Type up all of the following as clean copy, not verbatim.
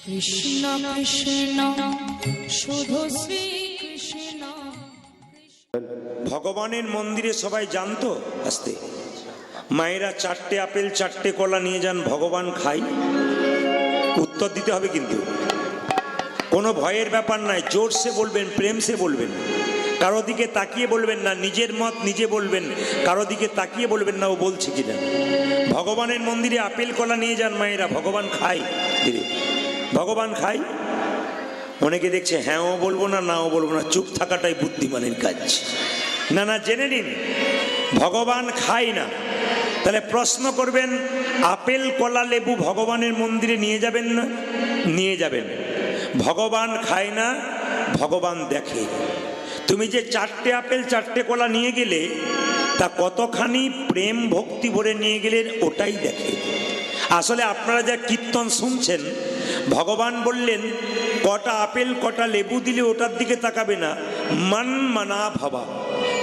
কৃষ্ণ কৃষ্ণ শুধু শ্রী কৃষ্ণ। ভগবানের মন্দিরে সবাই জানতো আসতে মায়েরা 4টে আপেল 4টে কলা নিয়ে যান, ভগবান খাই। উত্তর দিতে হবে, কিন্তু কোনো ভয়ের ব্যাপার নাই, জোরসে বলবেন, প্রেম সে বলবেন, কারো দিকে তাকিয়ে বলবেন না, নিজের মত নিজে বলবেন, কারো দিকে তাকিয়ে বলবেন না ও বলছে কিনা। ভগবানের মন্দিরে আপেল কলা নিয়ে যান মায়েরা, ভগবান খাই, ধীরে ভগবান খাই। অনেকে দেখছে হ্যাঁও বলবো না, নাও বলবো না, চুপ থাকাটাই বুদ্ধিমানের কাজ। না না, জেনে নিন ভগবান খায় না। তাহলে প্রশ্ন করবেন, আপেল কলা লেবু ভগবানের মন্দিরে নিয়ে যাবেন না? নিয়ে যাবেন। ভগবান খায় না, ভগবান দেখে। তুমি যে 4টে আপেল 4টে কলা নিয়ে গেলে তা কতখানি প্রেম ভক্তি ভরে নিয়ে গেলেন ওটাই দেখে। আসলে আপনারা যা কীর্তন শুনছেন, ভগবান বললেন কটা আপেল কটা লেবু দিলে ওটার দিকে তাকাবে না, মন মানা ভাবা,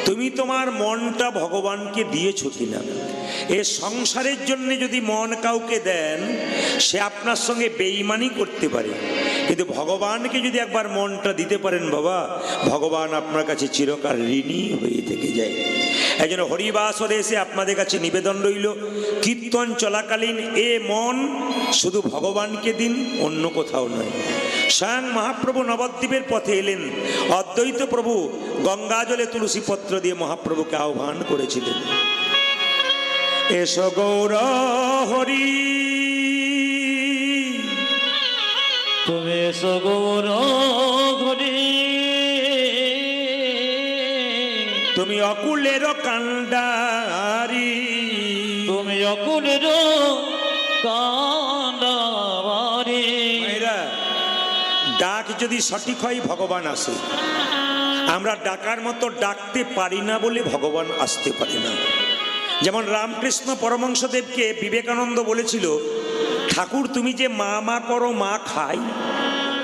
তুমি তোমার মনটা ভগবানকে দিয়েছ কিনা। এ সংসারের জন্য যদি মন কাউকে দেন, সে আপনার সঙ্গে বেঈমানি করতে পারে, কিন্তু ভগবানকে যদি একবার মনটা দিতে পারেন বাবা, ভগবান আপনার কাছে চিরকাল ঋণী হয়ে থেকে যায়। এই জন্য হরিবাসরে এসে আপনাদের কাছে নিবেদন রইল, কীর্তন চলাকালীন এ মন শুধু ভগবানকে দিন, অন্য কোথাও নয়। স্বয়ং মহাপ্রভু নবদ্বীপের পথে এলেন, অদ্বৈত প্রভু গঙ্গা জলে তুলসী পত্র দিয়ে মহাপ্রভুকে আহ্বান করেছিলেন, এসো গৌর হরি, তুমি এসো গৌর হরি, তুমি অকুলের কান্ডারি, তুমি অকুলের কান্ডারি। ডাক যদি সঠিক হয় ভগবান আসে। আমরা ডাকার মতো ডাকতে পারি না বলে ভগবান আসতে পারে না। যেমন রামকৃষ্ণ পরমহংসদেবকে বিবেকানন্দ বলেছিল, ঠাকুর তুমি যে মা মা করো, মা খাই?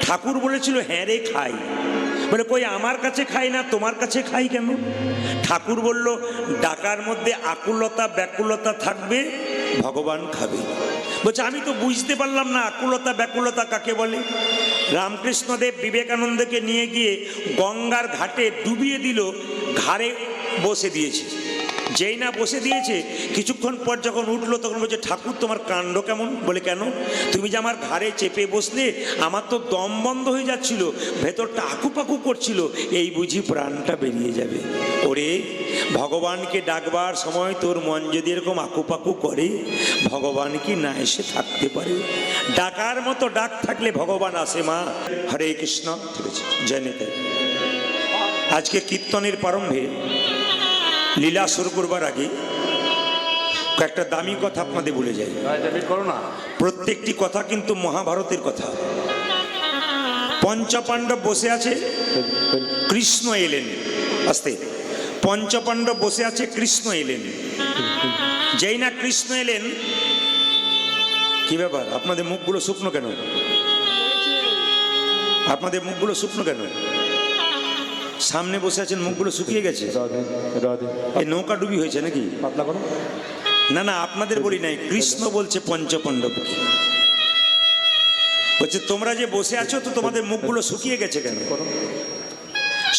ঠাকুর বলেছিল হ্যাঁ রে খাই। বলে কই আমার কাছে খাই না, তোমার কাছে খাই কেন? ঠাকুর বলল ডাকার মধ্যে আকুলতা ব্যাকুলতা থাকবে, ভগবান খাবে। বলছে আমি তো বুঝতে পারলাম না আকুলতা ব্যাকুলতা কাকে বলে। রামকৃষ্ণদেব বিবেকানন্দকে নিয়ে গিয়ে গঙ্গার ঘাটে ডুবিয়ে দিল, ঘাড়ে বসে দিয়েছে। যেই না বসে দিয়েছে, কিছুক্ষণ পর যখন উঠলো তখন বলছে ঠাকুর তোমার কাণ্ড কেমন? বলে কেন? তুমি যে আমার ঘাড়ে চেপে বসলে, আমার তো দম বন্ধ হয়ে যাচ্ছিল, ভেতরটা আকুপাকু করছিল, এই বুঝি প্রাণটা বেরিয়ে যাবে। ওরে ভগবানকে ডাকবার সময় তোর মন যদি এরকম আকুপাকু করে, ভগবান কি না এসে থাকতে পারে? ডাকার মতো ডাক থাকলে ভগবান আসে মা। হরে কৃষ্ণ। ঠিক আছে, জয় নেতা। আজকে কীর্তনের প্রারম্ভে লীলা শুরু করবার আগে কয়েকটা দামি কথা আপনাদের বলে যাই। প্রত্যেকটি কথা কিন্তু মহাভারতের কথা। পঞ্চপাণ্ডব বসে আছে, কৃষ্ণ এলেন। আস্তে, পঞ্চপাণ্ডব বসে আছে, কৃষ্ণ এলেন। যেই না কৃষ্ণ এলেন, কি ব্যাপার আপনাদের মুখগুলো শুকনো কেন? আপনাদের মুখগুলো শুকনো কেন? সামনে বসে আছেন, মুখগুলো শুকিয়ে গেছে। এই নৌকা ডুবি হয়েছে নাকি? না না, আপনাদের বলি নাই, কৃষ্ণ বলছে পঞ্চপাণ্ডবকে। বলছে তোমরা যে বসে আছো তো তোমাদের মুখগুলো শুকিয়ে গেছে কেন?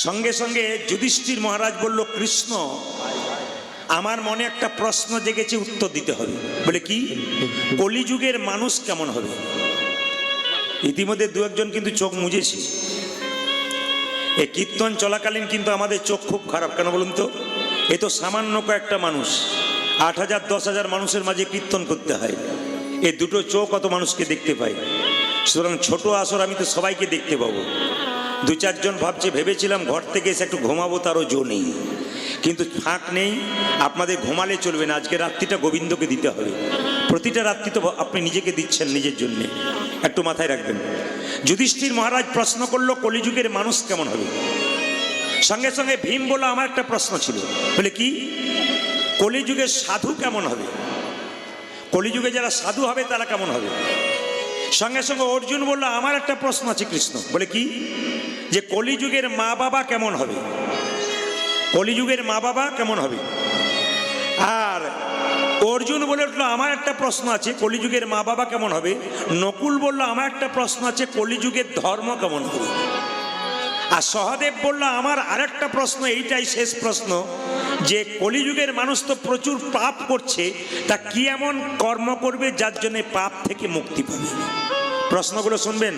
সঙ্গে সঙ্গে যুধিষ্ঠির মহারাজ বলল, কৃষ্ণ আমার মনে একটা প্রশ্ন জেগেছে, উত্তর দিতে হবে। বলে কি? কলিযুগের মানুষ কেমন হবে? ইতিমধ্যে দু একজন কিন্তু চোখ মুজেছে। এই কীর্তন চলাকালীন কিন্তু আমাদের চোখ খুব খারাপ। কেন বলুন তো? এ তো সামান্য কয়েকটা মানুষ, 8,000 10,000 মানুষের মাঝে কীর্তন করতে হয়। এই দুটো চোখ অত মানুষকে দেখতে পাই। সুতরাং ছোট আসর আমি তো সবাইকে দেখতে পাবো। 2-4 জন ভাবছে, ভেবেছিলাম ঘর থেকে এসে একটু ঘুমাবো, তারও জো নেই, কিন্তু ফাঁক নেই। আপনাদের ঘুমালে চলবে না, আজকে রাত্রিটা গোবিন্দকে দিতে হবে। প্রতিটা রাত্রি তো আপনি নিজেকে দিচ্ছেন নিজের জন্যে, একটু মাথায় রাখবেন। যুধিষ্ঠির মহারাজ প্রশ্ন করলো কলিযুগের মানুষ কেমন হবে? সঙ্গে সঙ্গে ভীম বলল আমার একটা প্রশ্ন ছিল। বলে কি? কলিযুগের সাধু কেমন হবে? কলিযুগে যারা সাধু হবে তারা কেমন হবে? সঙ্গে সঙ্গে অর্জুন বলল আমার একটা প্রশ্ন আছে কৃষ্ণ। বলে কি? যে কলিযুগের মা বাবা কেমন হবে? কলিযুগের মা বাবা কেমন হবে? আর অর্জুন বলে উঠলো আমার একটা প্রশ্ন আছে, কলিযুগের মা বাবা কেমন হবে? নকুল বলল আমার একটা প্রশ্ন আছে, কলিযুগের ধর্ম কেমন হবে? আর সহদেব বলল আমার আরেকটা প্রশ্ন, এইটাই শেষ প্রশ্ন, যে কলিযুগের মানুষ তো প্রচুর পাপ করছে, তা কি এমন কর্ম করবে যার জন্য পাপ থেকে মুক্তি পাবে? প্রশ্নগুলো শুনবেন,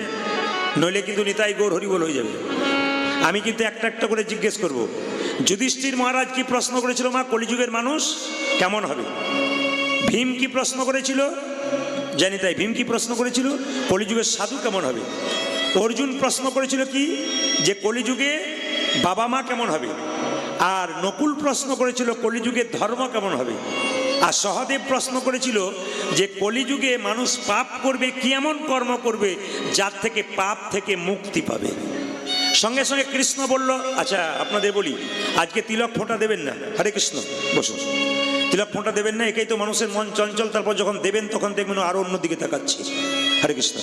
নইলে কিন্তু নিতাই গৌর হরিবল হয়ে যাবে। আমি কিন্তু একটা একটা করে জিজ্ঞেস করব। যুধিষ্ঠির মহারাজ কি প্রশ্ন করেছিল? মা, কলিযুগের মানুষ কেমন হবে? ভীম কি প্রশ্ন করেছিল? জানি তাই। ভীম কি প্রশ্ন করেছিল? কলিযুগের সাধু কেমন হবে? অর্জুন প্রশ্ন করেছিল কি, যে কলিযুগে বাবা মা কেমন হবে? আর নকুল প্রশ্ন করেছিল কলিযুগের ধর্ম কেমন হবে? আর সহদেব প্রশ্ন করেছিল যে কলিযুগে মানুষ পাপ করবে, কি এমন কর্ম করবে যার থেকে পাপ থেকে মুক্তি পাবে? সঙ্গে সঙ্গে কৃষ্ণ বলল, আচ্ছা আপনাদের বলি, আজকে তিলক ফোঁটা দেবেন না? হরে কৃষ্ণ, বসুন। তিলক ফোঁটা দেবেন না, একেই তো মানুষের মন চঞ্চল। তারপর যখন দেবেন তখন দেখবেন আরো অন্যদিকে তাকাচ্ছি। হরে কৃষ্ণ,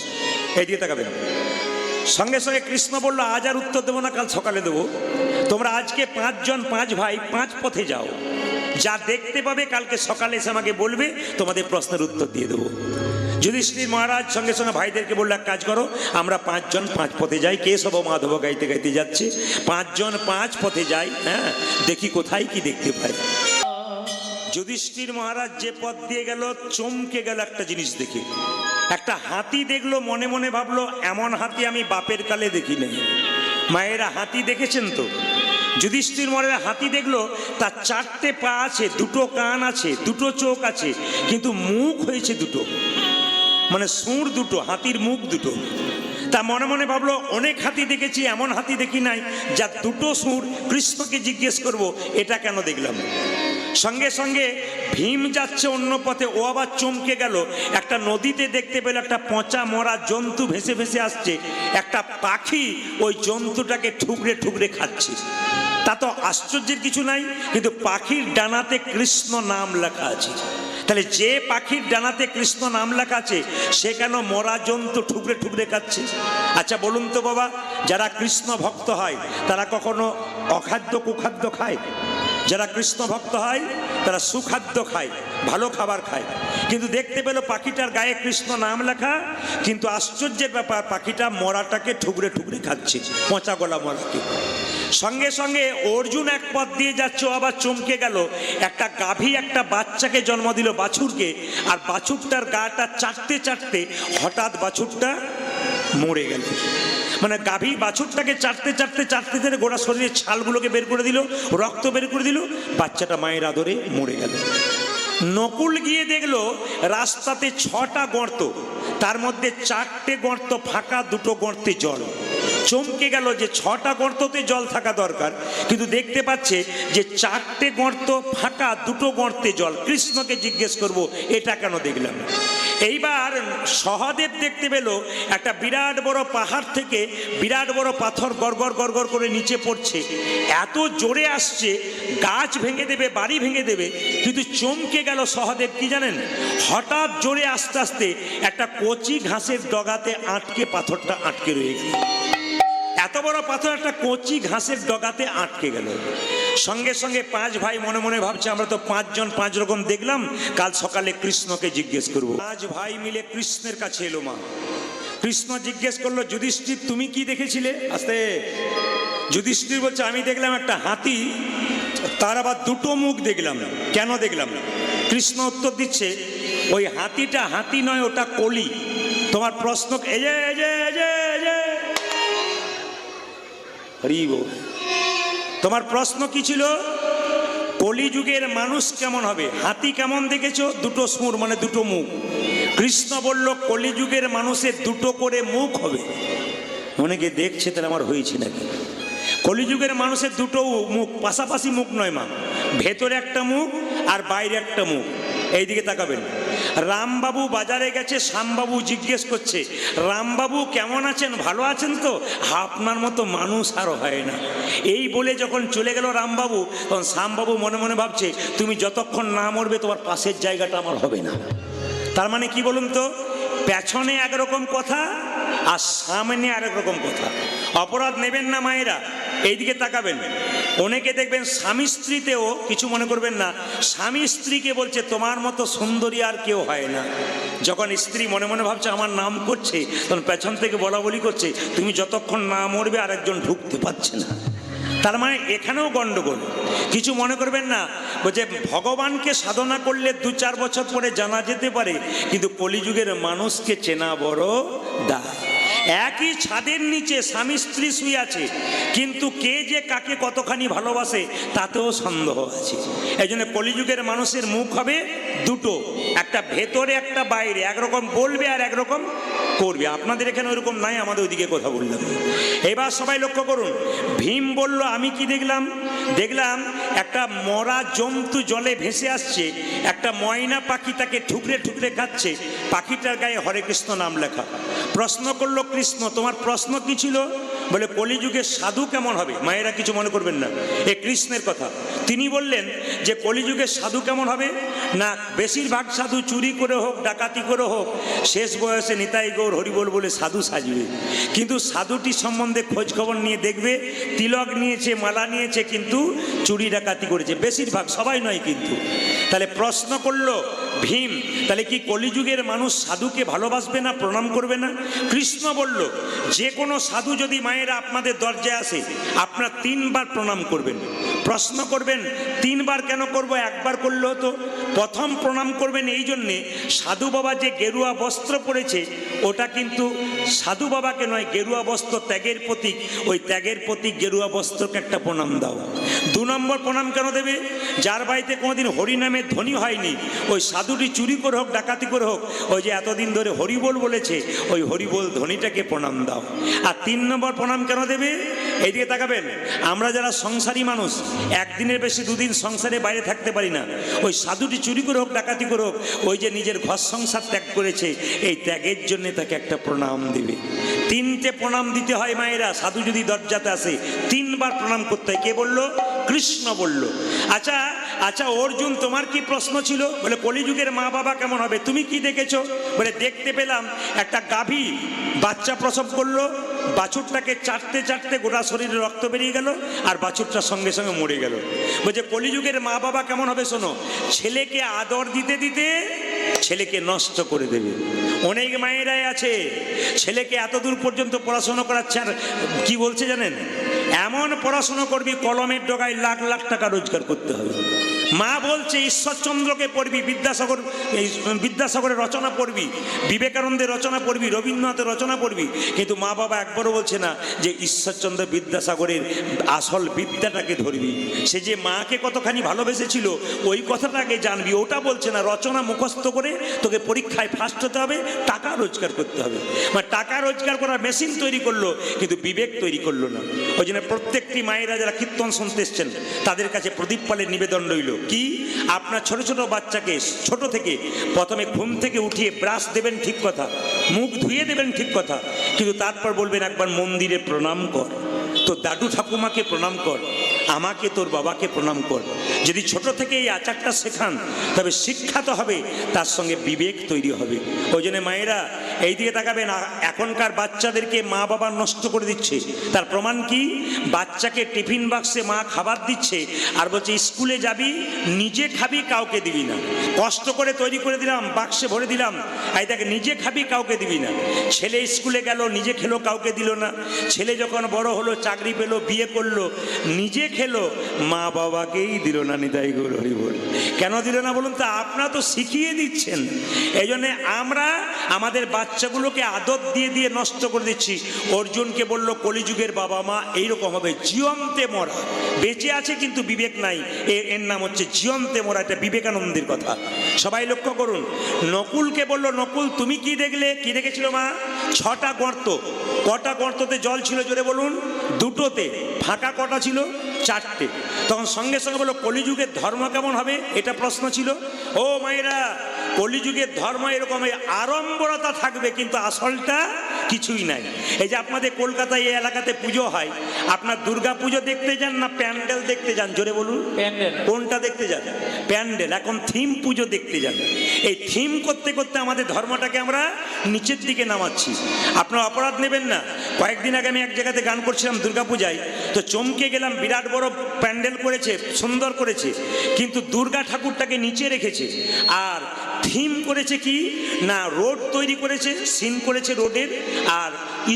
এইদিকে তাকাবেন। সঙ্গে সঙ্গে কৃষ্ণ বলল, আজ আর উত্তর দেবো না, কাল সকালে দেবো। তোমরা আজকে 5 জন 5 ভাই 5 পথে যাও, যা দেখতে পাবে কালকে সকালে এসে আমাকে বলবে, তোমাদের প্রশ্নের উত্তর দিয়ে দেবো। যুধিষ্ঠির মহারাজ সঙ্গে সঙ্গে ভাইদেরকে বললো, এক কাজ করো, আমরা 5 জন 5 পথে যাই। কেশব মাধব গাইতে গাইতে যাচ্ছে, 5 জন 5 পথে যাই, হ্যাঁ, দেখি কোথায় কি দেখতে পাই। যুধিষ্ঠির মহারাজ যে পথ দিয়ে গেল, চমকে গেল একটা জিনিস দেখে। একটা হাতি দেখলো, মনে মনে ভাবলো, এমন হাতি আমি বাপের কালে দেখি নাই। মায়েরা হাতি দেখেছেন তো? যুধিষ্ঠির মহারাজ হাতি দেখলো, তার 4টে পা আছে, 2টো কান আছে, 2টো চোখ আছে, কিন্তু মুখ হয়েছে 2টো, মানে সুর 2টো, হাতির মুখ 2টো। তা মনে মনে ভাবলো, অনেক হাতি দেখেছি, এমন হাতি দেখি নাই যার 2টো সুর। কৃষ্ণকে জিজ্ঞেস করব, এটা কেন দেখলাম? সঙ্গে সঙ্গে ভীম যাচ্ছে অন্য পথে, ও আবার চমকে গেল। একটা নদীতে দেখতে পেল একটা পচা মরা জন্তু ভেসে ভেসে আসছে, একটা পাখি ওই জন্তুটাকে ঠুকরে ঠুকরে খাচ্ছে। তা তো আশ্চর্যের কিছু নাই, কিন্তু পাখির ডানাতে কৃষ্ণ নাম লেখা আছে। তাহলে যে পাখির ডানাতে কৃষ্ণ নাম লেখা আছে, সে কেন মরা জন্তু ঠুকরে ঠুকরে খাচ্ছে? আচ্ছা বলুন তো বাবা, যারা কৃষ্ণ ভক্ত হয় তারা কখনো অখাদ্য কুখাদ্য খায়? যারা কৃষ্ণ ভক্ত হয় তারা সুখাদ্য খায়, ভালো খাবার খায়। কিন্তু দেখতে পেল পাখিটার গায়ে কৃষ্ণ নাম লেখা, কিন্তু আশ্চর্যের ব্যাপার, পাখিটা মরাটাকে ঠুকরে ঠুকরে খাচ্ছে, পচা গলা মরাকে। সঙ্গে সঙ্গে অর্জুন এক পথ দিয়ে যাচ্ছে, আবার চমকে গেল। একটা গাভী একটা বাচ্চাকে জন্ম দিল, বাছুরকে, আর বাছুরটার গাটা চাটতে চাটতে হঠাৎ বাছুরটা মরে গেল। মানে গাভী বাছুরটাকে চাটতে চাটতে চাটতে চাটতে গোটা শরীরের ছালগুলোকে বের করে দিল, রক্ত বের করে দিল, বাচ্চাটা মায়ের আদরে মরে গেল। নকুল গিয়ে দেখলো রাস্তাতে 6টা গর্ত, তার মধ্যে 4টে গর্ত ফাঁকা, 2টো গর্তে জল। চমকে গেল যে 6টা গর্ততে জল থাকা দরকার, কিন্তু দেখতে পাচ্ছে যে 4টে গর্ত ফাঁকা, 2টো গর্তে জল। কৃষ্ণকে জিজ্ঞেস করব, এটা কেন দেখলাম? এইবার সহদেব দেখতে পেল একটা বিরাট বড় পাহাড় থেকে বিরাট বড় পাথর গড়গড় গড়গড় করে নিচে পড়ছে, এত জোরে আসছে গাছ ভেঙে দেবে, বাড়ি ভেঙে দেবে। কিন্তু চমকে গেল সহদেব, কি জানেন? হঠাৎ জোরে আস্তে আস্তে একটা কচি ঘাসের ডগাতে আটকে পাথরটা আটকে রয়ে গেল। এত বড় পাথর একটা কচি ঘাসের ডগাতে আটকে গেল। সঙ্গে সঙ্গে 5 ভাই মনে মনে ভাবছে, আমরা তো 5 জন 5 রকম দেখলাম, কাল সকালে কৃষ্ণকে জিজ্ঞেস করব। 5 ভাই মিলে কৃষ্ণের কাছে এলো। মা, কৃষ্ণ জিজ্ঞেস করলো, যুধিষ্ঠির তুমি কি দেখেছিলে? আস্তে। যুধিষ্ঠির বলছে, আমি দেখলাম একটা হাতি, তার আবার 2টো মুখ দেখলাম। কেন দেখলাম? কৃষ্ণ উত্তর দিচ্ছে, ওই হাতিটা হাতি নয়, ওটা কলি। তোমার প্রশ্ন, এই যে এই যে এই যে এই যে হরি বল, তোমার প্রশ্ন কি ছিল? কলিযুগের মানুষ কেমন হবে? হাতি কেমন দেখেছো? 2টো সুর, মানে 2টো মুখ। কৃষ্ণ বলল, কলিযুগের মানুষের 2টো করে মুখ হবে। অনেকে দেখছে, তাহলে আমার হয়েছে নাকি? কলিযুগের মানুষের 2টো মুখ, পাশাপাশি মুখ নয় মা, ভেতরে একটা মুখ আর বাইরে একটা মুখ। এইদিকে তাকাবেন। রামবাবু বাজারে গেছে, শ্যামবাবু জিজ্ঞেস করছে, রামবাবু কেমন আছেন? ভালো আছেন তো? আপনার মতো মানুষ আরো হয় না। এই বলে যখন চলে গেল রামবাবু, তখন শ্যামবাবু মনে মনে ভাবছে, তুমি যতক্ষণ না মরবে তোমার পাশের জায়গাটা আমার হবে না। তার মানে কি বলুন তো? পেছনে একরকম কথা আর সামনে আরেক রকম কথা। অপরাধ নেবেন না মায়েরা, এইদিকে তাকাবেন। অনেকে দেখবেন স্বামী স্ত্রীতেও কিছু মনে করবেন না, স্বামী স্ত্রীকে বলছে তোমার মতো সুন্দরী আর কেউ হয় না। যখন স্ত্রী মনে মনে ভাবছে আমার নাম করছে, তখন পেছন থেকে বলা বলি করছে তুমি যতক্ষণ না মরবে আরেকজন ঢুকতে পারছে না। তার মানে এখানেও গন্ডগোল। কিছু মনে করবেন না, বলছে ভগবানকে সাধনা করলে 2-4 বছর পরে জানা যেতে পারে, কিন্তু কলিযুগের মানুষকে চেনা বড় দায়। একই ছাদের নিচে স্বামী স্ত্রী শুয়ে আছে, কিন্তু কে যে কাকে কতখানি ভালোবাসে তাতেও সন্দেহ আছে। এই জন্য কলিযুগের মানুষের মুখ হবে দুটো, একটা ভেতরে একটা বাইরে, একরকম বলবে আর একরকম করবে। আপনাদের এখানে ওইরকম নাই, আমাদের ওইদিকে কথা বললাম। এবার সবাই লক্ষ্য করুন, ভীম বলল আমি কি দেখলাম? দেখলাম একটা মরা জন্তু জলে ভেসে আসছে, একটা ময়না পাখি তাকে ঠুকরে ঠুকরে খাচ্ছে, পাখিটার গায়ে হরে কৃষ্ণ নাম লেখা। প্রশ্ন করলো কৃষ্ণ তোমার প্রশ্ন কি ছিল? বলে কলিযুগের সাধু কেমন হবে। মায়েরা কিছু মনে করবেন না, এ কৃষ্ণের কথা। তিনি বললেন যে কলিযুগের সাধু কেমন হবে না, বেশিরভাগ সাধু চুরি করে হোক ডাকাতি করে হোক শেষ বয়সে নিতাই গৌর হরিবোল বলে সাধু সাজবে, কিন্তু সাধুটি সম্বন্ধে খোঁজ খবর নিয়ে দেখবে তিলক নিয়েছে, মালা নিয়েছে, কিন্তু চুরি ডাকাতি করেছে। বেশিরভাগ, সবাই নয় কিন্তু। তাহলে প্রশ্ন করলো ভীম, তাহলে কি কলিযুগের মানুষ সাধুকে ভালোবাসবে না, প্রণাম করবে না? কৃষ্ণ বলল যে কোনো সাধু যদি মায়েরা আপনাদের দরজায় আসে আপনার 3 বার প্রণাম করবেন। প্রশ্ন করবেন 3 বার কেন করব, একবার করলে হতো। প্রথম প্রণাম করবেন এই জন্যে, সাধু বাবা যে গেরুয়া বস্ত্র পরেছে ওটা কিন্তু সাধু বাবাকে নয়, গেরুয়া বস্ত্র ত্যাগের প্রতীক, ওই ত্যাগের প্রতীক গেরুয়া বস্ত্রকে একটা প্রণাম দাও। 2 নম্বর প্রণাম কেন দেবে? যার বাড়িতে কোনোদিন হরিনামের ধ্বনি হয়নি, ওই সাধুটি চুরি করে হোক ডাকাতি করে হোক, ওই যে এতদিন ধরে হরিবোল বলেছে, ওই হরিবোল ধ্বনিটাকে প্রণাম দাও। আর 3 নম্বর প্রণাম কেন দেবে? এইদিকে তাকাবেন, আমরা যারা সংসারী মানুষ একদিনের বেশি 2 দিন সংসারে বাইরে থাকতে পারি না, ওই সাধুটি চুরি করে হোক ডাকাতি করে হোক, ওই যে নিজের ঘর সংসার ত্যাগ করেছে, এই ত্যাগের জন্য তাকে একটা প্রণাম দেবে। 3টে প্রণাম দিতে হয় মায়েরা। সাধু যদি দরজাতে আসে 3 বার প্রণাম করতে হয়। কে বলল? কৃষ্ণ বলল। আচ্ছা আচ্ছা অর্জুন তোমার কি প্রশ্ন ছিল? বলে কলিযুগের মা বাবা কেমন হবে, তুমি কি দেখেছো? বলে দেখতে পেলাম একটা গাভী বাচ্চা প্রসব করলো, বাছুরটাকে চাটতে চাটতে গোটা শরীরে রক্ত বেরিয়ে গেল, আর বাছুরটার সঙ্গে সঙ্গে মরে গেল। বলছে কলিযুগের মা বাবা কেমন হবে শোনো, ছেলেকে আদর দিতে দিতে ছেলেকে নষ্ট করে দেবে। অনেক মায়েরাই আছে ছেলেকে এত দূর পর্যন্ত পড়াশোনা করাচ্ছে, আর কি বলছে জানেন, এমন পড়াশোনা করবি কলমের ডগায় লাখ লাখ টাকা রোজগার করতে হবে। মা বলছে ঈশ্বরচন্দ্রকে পড়বি, বিদ্যাসাগরের রচনা পড়বি, বিবেকানন্দের রচনা পড়বি, রবীন্দ্রনাথের রচনা পড়বি, কিন্তু মা বাবা একবারও বলছে না যে ঈশ্বরচন্দ্র বিদ্যাসাগরের আসল বিদ্যাটাকে ধরবি। সে যে মাকে কতখানি ভালোবেসেছিল ওই কথাটাকে জানবি, ওটা বলছে না। রচনা মুখস্থ করে তোকে পরীক্ষায় ফার্স্ট হতে হবে, টাকা রোজগার করতে হবে। মানে টাকা রোজগার করার মেশিন তৈরি করলো, কিন্তু বিবেক তৈরি করলো না। ওই জন্য প্রত্যেকটি মায়েরা যারা কীর্তন শুনতে এসছেন তাদের কাছে প্রদীপ পালের নিবেদন রইল কি, আপনার ছোট ছোট বাচ্চাকে ছোট থেকে প্রথমে ঘুম থেকে উঠিয়ে ব্রাশ দেবেন, ঠিক কথা, মুখ ধুয়ে দেবেন, ঠিক কথা, কিন্তু তারপর বলবেন একবার মন্দিরে প্রণাম কর, তোর দাদু ঠাকুমাকে প্রণাম কর, আমাকে তোর বাবাকে প্রণাম কর। যদি ছোট থেকে এই আচারটা শেখান তবে শিক্ষা তো হবে, তার সঙ্গে বিবেক তৈরি হবে। ওই জন্য মায়েরা এই দিকে তাকাবেন, এখনকার বাচ্চাদেরকে মা বাবা নষ্ট করে দিচ্ছে। তার প্রমাণ কি? বাচ্চাকে টিফিন বাক্সে মা খাবার দিচ্ছে আর বলছে স্কুলে যাবি, নিজে খাবি, কাউকে দিবি না। কষ্ট করে তৈরি করে দিলাম, বাক্সে ভরে দিলাম, এই দেখ নিজে খাবি, কাউকে দিবি না। ছেলে স্কুলে গেল, নিজে খেলো, কাউকে দিল না। ছেলে যখন বড় হলো, চাকরি পেলো, বিয়ে করলো, নিজে খেলো, মা বাবাকেই দিল না। নিতাই গৌর হরি বল। কেন দিল না বলুন তো? আপনারা তো শিখিয়ে দিচ্ছেন। এই জন্যে আমরা আমাদের বাচ্চাগুলোকে আদর দিয়ে দিয়ে নষ্ট করে দিচ্ছি। অর্জুনকে বলল কলিযুগের বাবা মা এইরকম হবে, জিয়ন্তে মরা। বেঁচে আছে কিন্তু বিবেক নাই, এর নাম হচ্ছে জিয়ন্তে মরা। এটা বিবেকানন্দের কথা, সবাই লক্ষ্য করুন। নকুলকে বলল নকুল তুমি কি দেখলে? কি দেখেছিল মা? 6টা গর্ত। কটা গর্ততে জল ছিল জোরে বলুন? 2টোতে। ফাঁকা কটা ছিল? 4টে। তখন সঙ্গে সঙ্গে বললো কলিযুগের ধর্ম কেমন হবে, এটা প্রশ্ন ছিল। ও মায়েরা, কলিযুগের ধর্ম এরকম এই আড়ম্বরতা থাকবে কিন্তু আসলটা কিছুই নাই। এই যে আপনাদের কলকাতায় এই এলাকাতে পুজো হয়, আপনার দুর্গা পুজো দেখতে যান না প্যান্ডেল দেখতে যান? জোরে বলুন, প্যান্ডেল। কোনটা দেখতে যান? প্যান্ডেল। এখন থিম পুজো দেখতে যান। এই থিম করতে করতে আমাদের ধর্মটাকে আমরা নিচের দিকে নামাচ্ছি। আপনারা অপরাধ নেবেন না। কয়েকদিন আগে আমি এক জায়গাতে গান করছিলাম দুর্গাপূজায়, তো চমকে গেলাম। বিরাট বড় প্যান্ডেল করেছে, সুন্দর করেছে, কিন্তু দুর্গা ঠাকুরটাকে নিচে রেখেছে। আর থিম করেছে কি না, রোড তৈরি করেছে, সিন করেছে রোডের, আর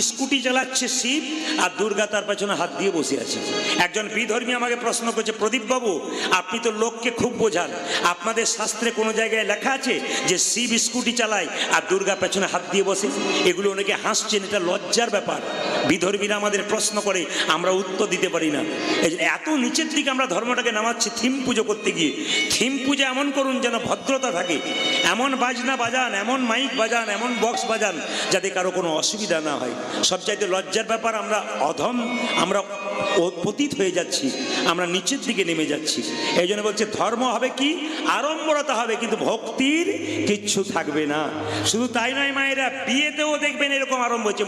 স্কুটি চালাচ্ছে শিব, আর দুর্গা তার পেছনে হাত দিয়ে বসে আছে। একজন বিধর্মী আমাকে প্রশ্ন করছে, প্রদীপ বাবু আপনি তো লোককে খুব বোঝান, আপনাদের শাস্ত্রে কোনো জায়গায় লেখা আছে যে শিব স্কুটি চালায় আর দুর্গা পেছনে হাত দিয়ে বসে? এগুলো অনেকে হাসছেন, এটা লজ্জার ব্যাপার। বিধর্মীরা আমাদের প্রশ্ন করে, আমরা উত্তর দিতে পারি না। এই যে এত নিচের দিকে আমরা ধর্মটাকে নামাচ্ছি থিম পুজো করতে গিয়ে। থিম পুজো এমন করুন যেন ভদ্রতা থাকে, এমন বাজনা বাজান, এমন মাইক বাজান, এমন বক্স বাজান যাতে কারো কোনো অসুবিধা না হয়। সবচাইতে লজ্জার ব্যাপার, আমরা অধম, আমরা পতিত হয়ে যাচ্ছি, আমরা নিচের দিকে নেমে যাচ্ছি। এই জন্য বলছে ধর্ম হবে কি, আড়ম্বরতা হবে কিন্তু ভক্তির কিচ্ছু থাকবে না। শুধু তাই নয় মায়েরা, বিয়েতেও দেখবেন এরকম আরম্ভ হয়েছে,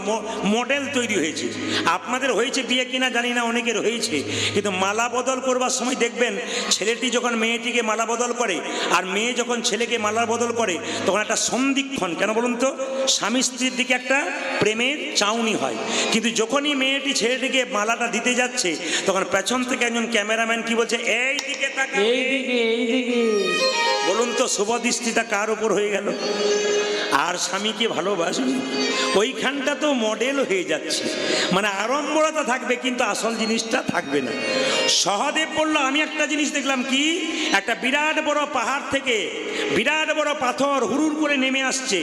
মডেল তৈরি হয়েছে। আপনাদের হয়েছে বিয়ে কিনা জানি না, অনেকের হয়েছে, কিন্তু মালা বদল করবার সময় দেখবেন ছেলেটি যখন মেয়েটিকে মালা বদল করে আর মেয়ে যখন ছেলেকে মালা বদল করে তখন একটা সন্ধিক্ষণ, কেন বলুন তো, স্বামী স্ত্রীর দিকে একটা প্রেমের চাউনি হয়। কিন্তু যখনই মেয়েটি ছেলেটিকে মালাটা দিতে যাচ্ছে তখন পেছন থেকে একজন ক্যামেরাম্যান কি বলছে, এই দিকে তাকা, এইদিকে এইদিকে। বলুন তো শুভ দৃষ্টিটা কার উপর হয়ে গেল? আর স্বামীকে ভালোবাসবে, ওইখানটা তো মডেল হয়ে যাচ্ছে। মানে আড়ম্বরতা থাকবে কিন্তু আসল জিনিসটা থাকবে না। সহদেব বলল, আমি একটা জিনিস দেখলাম কি, একটা বিরাট বড় পাহাড় থেকে বিরাট বড় পাথর হুড়ুর করে নেমে আসছে,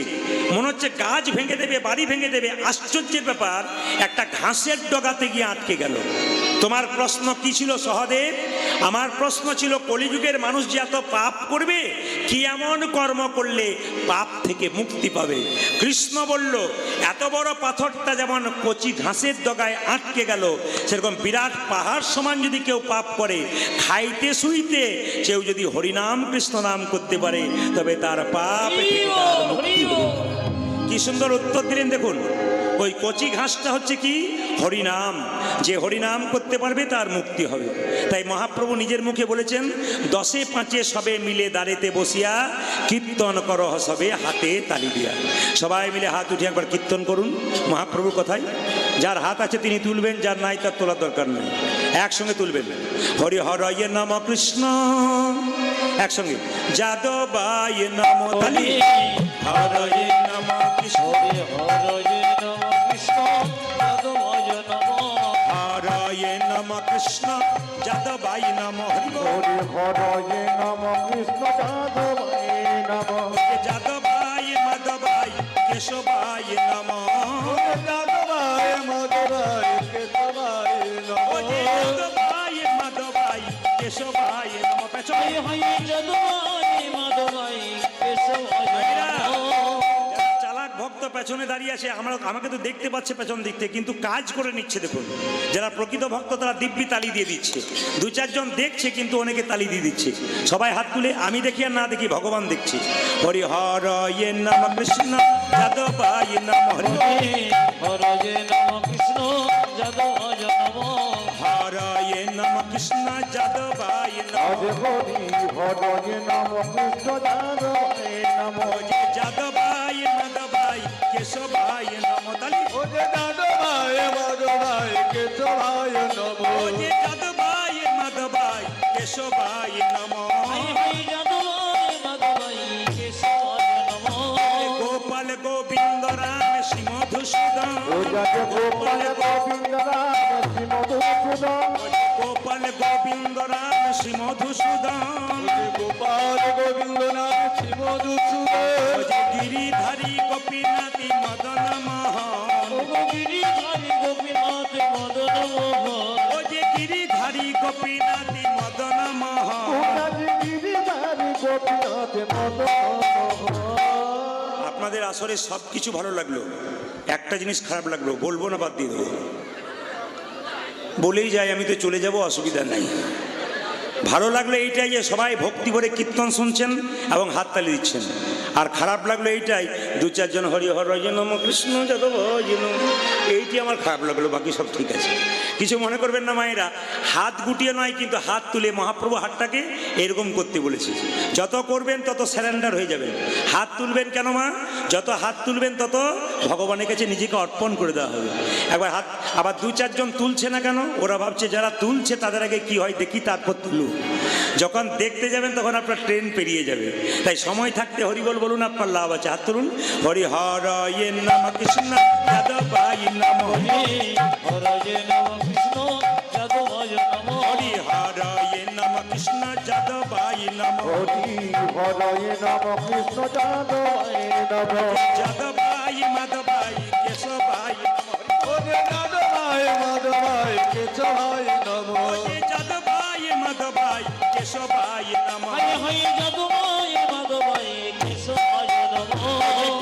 মনে হচ্ছে গাছ ভেঙে দেবে, বাড়ি ভেঙে দেবে। আশ্চর্যের ব্যাপার, একটা ঘাসের ডগাতে গিয়ে আটকে গেল। তোমার প্রশ্ন কি ছিল সহদেব? আমার প্রশ্ন ছিল, কলিযুগের মানুষ যে এত পাপ করবে, কি এমন কর্ম করলে পাপ থেকে মুক্তি পাবে? কৃষ্ণ বলল, এত বড় পাথরটা যেমন কচি ঘাসের ডগায় আটকে গেল, সেরকম বিরাট পাহাড় সমান যদি কেউ পাপ করে, খাইতে শুইতে কেউ যদি হরিনাম কৃষ্ণ নাম করতে পারে, তবে তার পাপ থেকে তার মুক্তি হবে। কি সুন্দর উত্তর দিলেন দেখুন। ওই কচি ঘাসটা হচ্ছে কি, হরিনাম। যে হরিনাম করতে পারবে তার মুক্তি হবে। তাই মহাপ্রভু নিজের মুখে বলেছেন, 10 5 সবে মিলে দাঁড়েতে বসিয়া কীর্তন করো সবে হাতে তালি দিয়া। সবাই মিলে হাত উঠে একবার কীর্তন করুন মহাপ্রভুর কথায়। যার হাত আছে তিনি তুলবেন, যার নাই তার তোলার দরকার নেই, একসঙ্গে তুলবেন। হরি হরয়ে নম কৃষ্ণ, একসঙ্গে যাদবায় নম তালি, হরয়ে নম কৃষ্ণ, হরে নম কৃষ্ণ যাদবায় নমঃ। হরয়ে নম কৃষ্ণ যাদবায় নম, হরি হরয়ে নম কৃষ্ণ যাদবায় নম, যাদবায় মাধবায় কেশবায় নম, যাদবায় মাধবায় কেশবায় ও নম, যাদবায় মাধবায় কেশবায় নম। পেছনে হাই যাদবায় মাধবায় কেশবায় নমঃ। যারা চালাক ভক্ত পেছনে দাঁড়িয়ে আছে, আমাকে তো দেখতে পাচ্ছে পেছন দিক থেকে, কিন্তু কাজ করে নিচ্ছে দেখুন। যারা প্রকৃত ভক্ত তারা দিব্যি তালি দিয়ে দিচ্ছে, 2 4 জন দেখছে কিন্তু অনেকে তালি দিয়ে দিচ্ছে। সবাই হাত তুলে, আমি দেখি আর না দেখি ভগবান দেখছি। হরি হরয়ে নম কৃষ্ণ যাদবায় নম, হরি হরে নম কৃষ্ণ যাদবায় নমঃ। হরয়ে নম কৃষ্ণ যাদবায় নম, হরি হরয়ে নম কৃষ্ণ যাদবায় নম, যাদবায় মাধবায় কেশবায় নম। তালি যাদবায় মাধবায় কেশবায় নম, যাদবায় মাধবায় কেশবায় নম। হাই যাদবায় মাধবায় কেশবায় নমঃ। গোপাল গোবিন্দ রাম শ্রী মধুসূদন, গোপাল গোবিন্দ রাম শ্রী মধুসূদন, গোপাল গোবিন্দ রাম শ্রী মধুসূদন, গোপাল গোবিন্দ রাম শ্রী মধুসূদন, গিরিধারী গোপীনাথী মদন মোহন, গিরিধারী গোপীনাথ মদন মোহন। ও যে গিরিধারী গোপীনাথী মদন মোহন। গিরিধারী গোপীনাথ মদন মোহন। আপনাদের আসরে সব কিছু ভালো লাগলো, একটা জিনিস খারাপ লাগলো, বলবো না বাদ দিয়ে দেবো? বলেই যাই, আমি তো চলে যাব, অসুবিধা নাই। ভালো লাগলো এইটাই যে সবাই ভক্তি ভরে কীর্তন শুনছেন এবং হাততালি দিচ্ছেন। আর খারাপ লাগলো এইটাই, দু চারজন হরি হর নম কৃষ্ণ যাদব এইটি আমার খারাপ লাগলো, বাকি সব ঠিক আছে। কিছু মনে করবেন না মায়েরা, হাত গুটিয়ে নয় কিন্তু হাত তুলে মহাপ্রভু হাতটাকে এরকম করতে বলেছি। যত করবেন তত স্যারেন্ডার হয়ে যাবেন। হাত তুলবেন কেন মা? যত হাত তুলবেন তত ভগবানের কাছে নিজেকে অর্পণ করে দেওয়া হবে। একবার হাত আবার দু চারজন তুলছে না কেন? ওরা ভাবছে যারা তুলছে তাদের আগে কি হয় দেখি তারপর তুলু। যখন দেখতে যাবেন তখন আপনার ট্রেন পেরিয়ে যাবে। তাই সময় থাকতে হরিবল বলুন, আপনার লাভ আছে। হাত তুলুন। হরি হর নাম কৃষ্ণ যাদবায় নমঃ। হরে নম কৃষ্ণ যাদবায় নমঃ। হরি হর নাম কৃষ্ণ যাদবায় নমঃ। হরি হরয়ে নম কৃষ্ণ যাদবায় নমঃ। যাদবায় মাধবায় কেশবায় নমঃ। ওরে যাদবায় মাধবায় কেশবায় নমঃ। হরি যাদবায় মাধবায় কেশবায় নমঃ। হরে হরে যাদবায় মাধবায় কেশবায় নমঃ।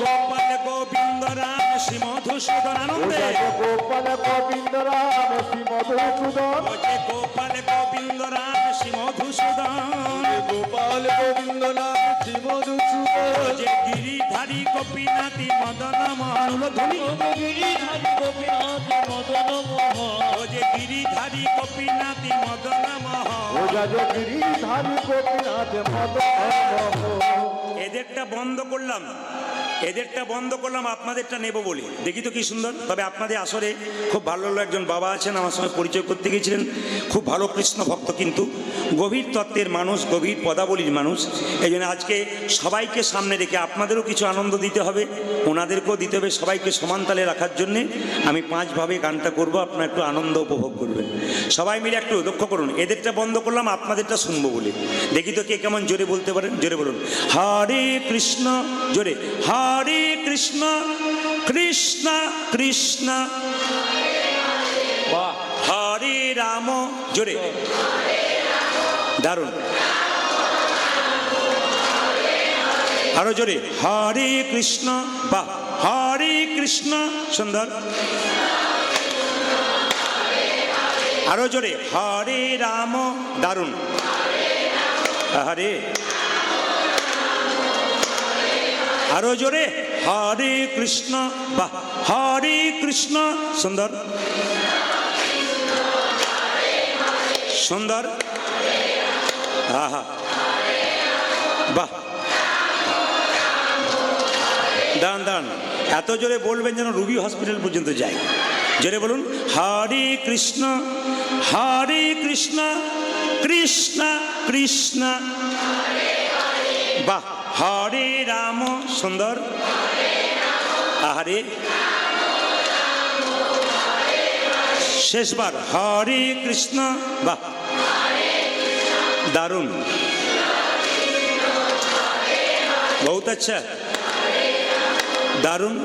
গোপাল গোবিন্দ রাম শ্রী মধুসূদন আনন্দে। ওরে গোপাল গোবিন্দ রাম শ্রী মধুসূদন। ওরে গোপাল গোবিন্দ রাম শ্রী মধুসূদন। গোপাল গোবিন্দ রাম শ্রী মধুসূদন। যে গিরিধারী গোপীনাথী মদন মোহন ধ্বনি। গিরিধারী গোপীনাথ মদন মোহন। ও যে গিরিধারী গোপীনাথী মদন মোহন। ওরা যে গিরিধারী গোপীনাথ মদন মোহন। এদেরটা বন্ধ করলাম, এদেরটা বন্ধ করলাম, আপনাদেরটা নেব বলি। দেখি তো কি সুন্দর। তবে আপনাদের আসরে খুব ভালো লাগলো, একজন বাবা আছেন আমার সঙ্গে পরিচয় করতে গিয়েছিলেন, খুব ভালো কৃষ্ণ ভক্ত, কিন্তু গভীর তত্ত্বের মানুষ, গভীর পদাবলীর মানুষ। এই জন্য আজকে সবাইকে সামনে রেখে আপনাদেরও কিছু আনন্দ দিতে হবে, ওনাদেরকেও দিতে হবে। সবাইকে সমান তালে রাখার জন্যে আমি পাঁচভাবে গানটা করব, আপনারা একটু আনন্দ উপভোগ করবেন। সবাই মিলে একটু লক্ষ্য করুন। এদেরটা বন্ধ করলাম, আপনাদেরটা শুনবো বলে। দেখি তো কে কেমন জোরে বলতে পারেন। জোরে বলুন। হরে কৃষ্ণ, জোরে হরে কৃষ্ণ কৃষ্ণ কৃষ্ণ বাহ, হরে রাম, জোরে দারুণ, আরো জোরে হরে কৃষ্ণ, বাহ হরে কৃষ্ণ, সুন্দর, আরো জোরে হরে রাম, দারুণ, হরে, আরো জোরে হরে কৃষ্ণ, বাহ হরে কৃষ্ণ, সুন্দর সুন্দর, আহা বাহ, দান দান, এত জোরে বলবেন যেন রুবি হসপিটাল পর্যন্ত যায়। জোরে বলুন হরে কৃষ্ণ কৃষ্ণ কৃষ্ণ, বাহ হরে রাম, সুন্দর, আহারে, শেষবার হরে কৃষ্ণ, বাহ দারুণ, বহুত আচ্ছা, দারুণ,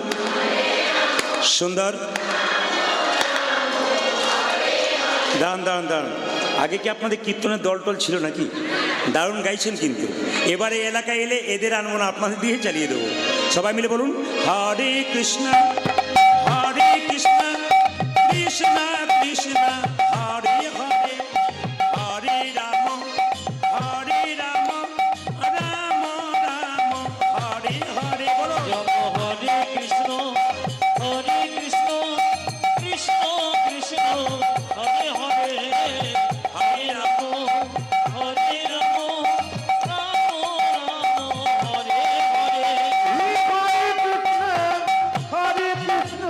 সুন্দর, দারুণ দারুণ দারুণ। আগে কি আপনাদের কীর্তনের দল টল ছিল নাকি? দারুণ গাইছেন, কিন্তু এবারে এলাকায় এলে এদের আনবো না, আপনাদের দিয়ে চালিয়ে দেবো। সবাই মিলে বলুন হরে কৃষ্ণ কৃষ্ণ কৃষ্ণ কৃষ্ণ হরে হরে, হরে রাম রাম রাম হরে হরে, বলো হরে কৃষ্ণ কৃষ্ণ কৃষ্ণ হরে হরে, হরে রাম রাম হরে হরে। হরে কৃষ্ণ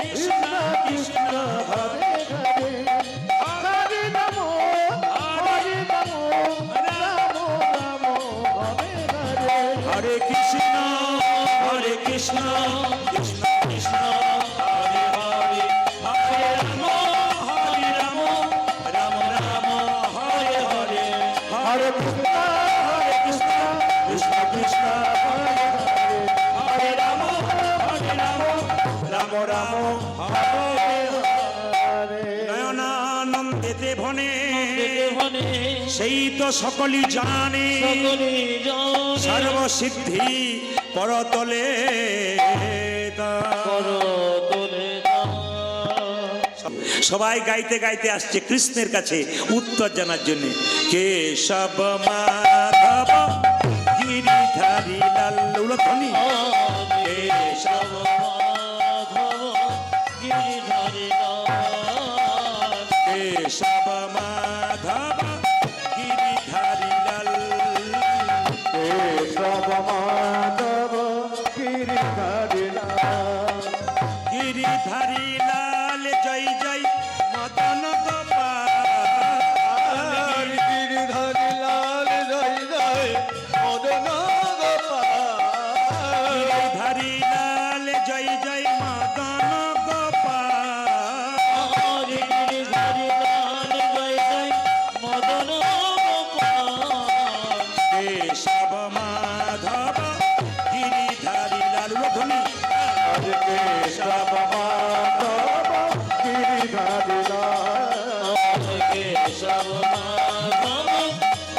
কৃষ্ণ কৃষ্ণ হরে হরে, হরে নম রাম রাম হরে হরে। হরে কৃষ্ণ কৃষ্ণ কৃষ্ণ হরে হরে, হরে রাম রাম রাম হরে হরে, হরে কৃষ্ণ কৃষ্ণ কৃষ্ণ হরে হরে, হরে রাম রাম রাম হরে হরে। নয়নানন্দেতে ভনে, ভনে সেই তো সকলই জানে, সকলে জানে, সর্বসিদ্ধি পরতলে করতলে সবাই গাইতে গাইতে আসছে কৃষ্ণের কাছে উত্তর জানার জন্য। কেশব মাধব গিরিধারী লাল উলধ্বনি। কেশব মাধব গিরিধারী লাল। কেশব মাধব গিরিধারী লাল। কেশব মাধব গিরিধারী লাল। গিরিধারী লাল জয় জয় মদন গোপাল। গিরিধারী লাল জয় জয় মদন গোপাল। গিরিধারী লাল জয় জয় মদন গোপাল। গিরিধারী লাল জয় জয় মদন গোপাল। কেশব মাধব গিরিধারী লাল ধ্বনি। কেশব মাধব গিরিধারী লাল। কেশব মাধব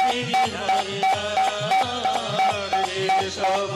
গিরিধারী লাল। কেশব